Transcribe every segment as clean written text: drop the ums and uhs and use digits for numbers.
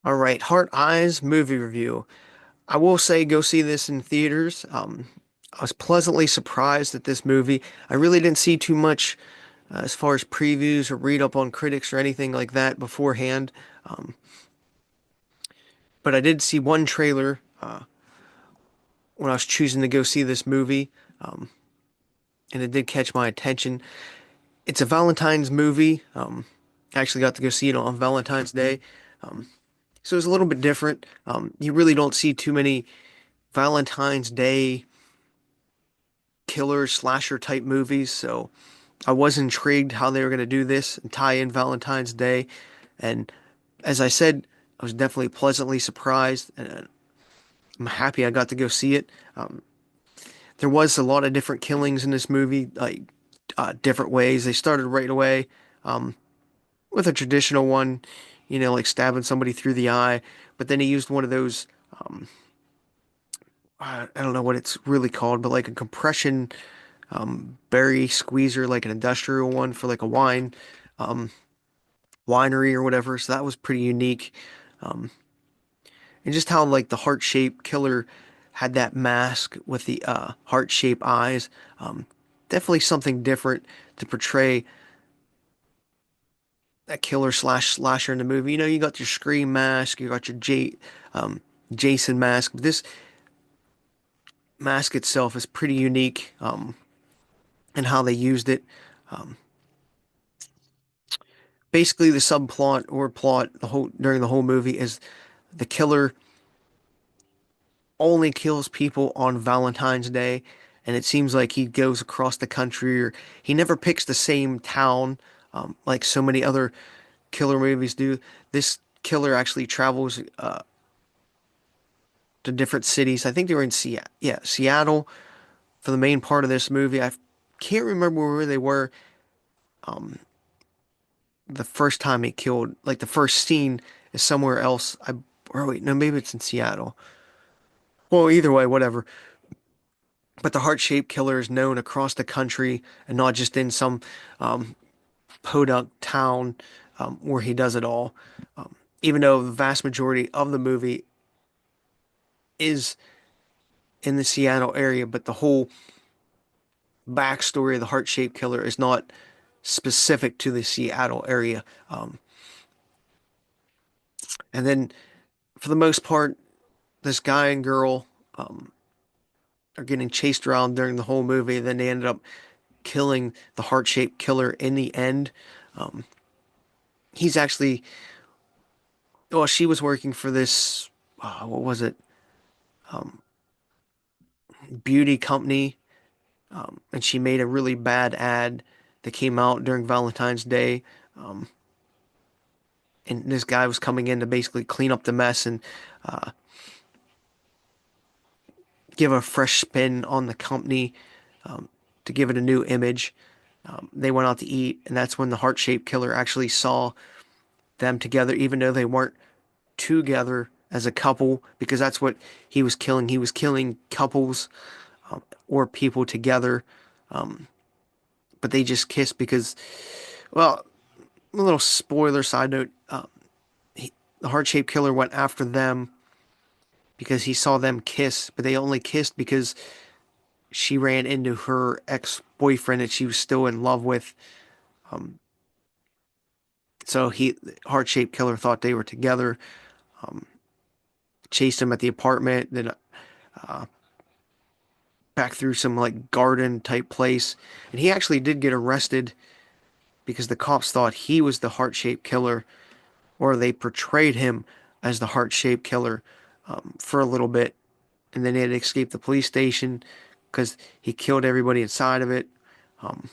All right, Heart Eyes movie review. I will say go see this in theaters. I was pleasantly surprised at this movie. I really didn't see too much as far as previews or read up on critics or anything like that beforehand. Um, but I did see one trailer when I was choosing to go see this movie, um, and it did catch my attention. It's a Valentine's movie. I actually got to go see it on Valentine's Day. Um, so it's a little bit different. You really don't see too many Valentine's Day killer slasher type movies, so I was intrigued how they were going to do this and tie in Valentine's Day. And as I said, I was definitely pleasantly surprised, and I'm happy I got to go see it. There was a lot of different killings in this movie, like different ways. They started right away um, with a traditional one, like stabbing somebody through the eye, but then he used one of those. I don't know what it's really called, but like a compression berry squeezer, like an industrial one for like a um, winery or whatever. So that was pretty unique. Um, and just how like the heart-shaped killer had that mask with the heart-shaped eyes. Um, Definitely something different to portray that killer slash slasher in the movie. You got your Scream mask, you got your Jason mask. But this mask itself is pretty unique in how they used it. Um, Basically, the subplot or plot the whole during the whole movie is the killer only kills people on Valentine's Day, and it seems like he goes across the country, or he never picks the same town, like so many other killer movies do. This killer actually travels to different cities. I think they were in Seattle for the main part of this movie. I can't remember where they were um, the first time he killed. Like the first scene is somewhere else. Or wait, no, maybe it's in Seattle. Well, either way, whatever. But the heart-shaped killer is known across the country and not just in some um, podunk town where he does it all. Even though the vast majority of the movie is in the Seattle area, but the whole backstory of the heart-shaped killer is not specific to the Seattle area. And then, for the most part, this guy and girl um, are getting chased around during the whole movie. Then they ended up killing the heart-shaped killer in the end. Um, he's actually well, she was working for this, what was it? Um, Beauty company, and she made a really bad ad that came out during Valentine's Day. Um, and this guy was coming in to basically clean up the mess and uh, give a fresh spin on the company to give it a new image. They went out to eat, and that's when the heart-shaped killer actually saw them together, even though they weren't together as a couple, because that's what he was killing. He was killing couples or people together, but they just kissed because, well, a little spoiler side note, the heart-shaped killer went after them because he saw them kiss, but they only kissed because she ran into her ex-boyfriend that she was still in love with. Um, so heart-shaped killer thought they were together, chased him at the apartment, then uh, back through some like garden type place, and he actually did get arrested because the cops thought he was the heart-shaped killer, or they portrayed him as the heart-shaped killer for a little bit, and then he had to escape the police station because he killed everybody inside of it. Um,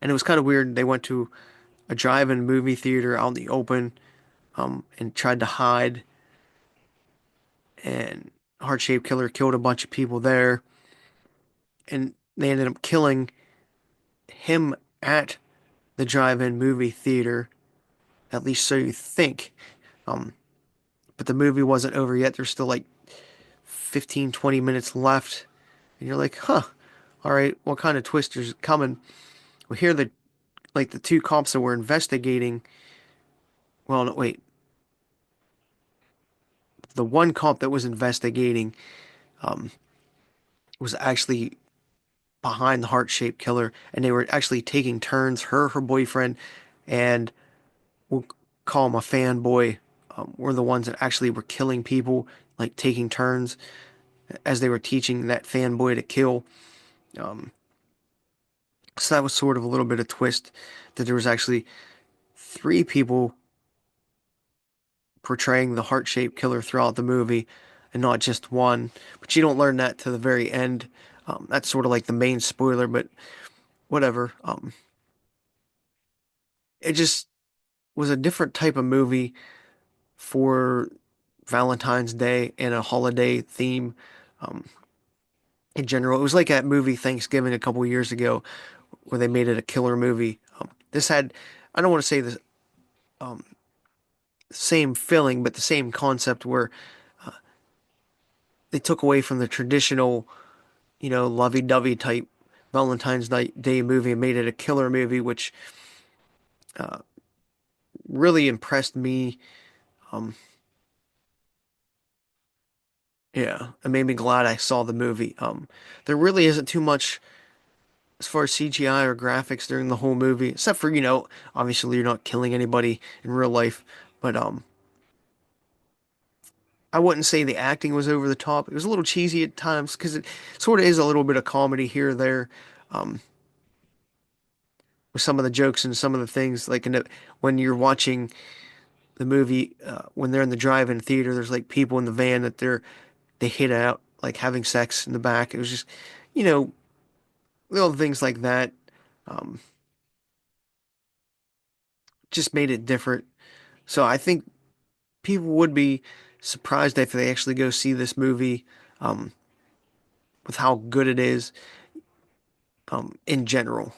and it was kind of weird. They went to a drive-in movie theater out in the open and tried to hide, and heart-shaped killer killed a bunch of people there, and they ended up killing him at the drive-in movie theater. At least so you think. Um, but the movie wasn't over yet. There's still like 15, 20 minutes left. And you're like, huh, all right, what kind of twist is coming? Well, here the two cops that were investigating. Well, no, wait. the one cop that was investigating was actually behind the heart-shaped killer, and they were actually taking turns. Her boyfriend, and we'll call him a fanboy, were the ones that actually were killing people, like taking turns as they were teaching that fanboy to kill. Um, so that was sort of a little bit of twist that there was actually three people portraying the heart-shaped killer throughout the movie and not just one. But you don't learn that to the very end. That's sort of like the main spoiler, but whatever. It just was a different type of movie for Valentine's Day and a holiday theme. Um, in general, it was like that movie Thanksgiving a couple years ago where they made it a killer movie. This had, I don't want to say the um, same feeling, but the same concept where they took away from the traditional, lovey-dovey type Valentine's Night Day movie and made it a killer movie, which really impressed me. Um, yeah, it made me glad I saw the movie. There really isn't too much as far as CGI or graphics during the whole movie, except for, obviously you're not killing anybody in real life, but I wouldn't say the acting was over the top. It was a little cheesy at times because it sort of is a little bit of comedy here or there, um, with some of the jokes and some of the things like when you're watching the movie, when they're in the drive-in theater, there's like people in the van that they hit out like having sex in the back. It was just, you know, little things like that. Um, just made it different. So I think people would be surprised if they actually go see this movie, um, with how good it is, in general.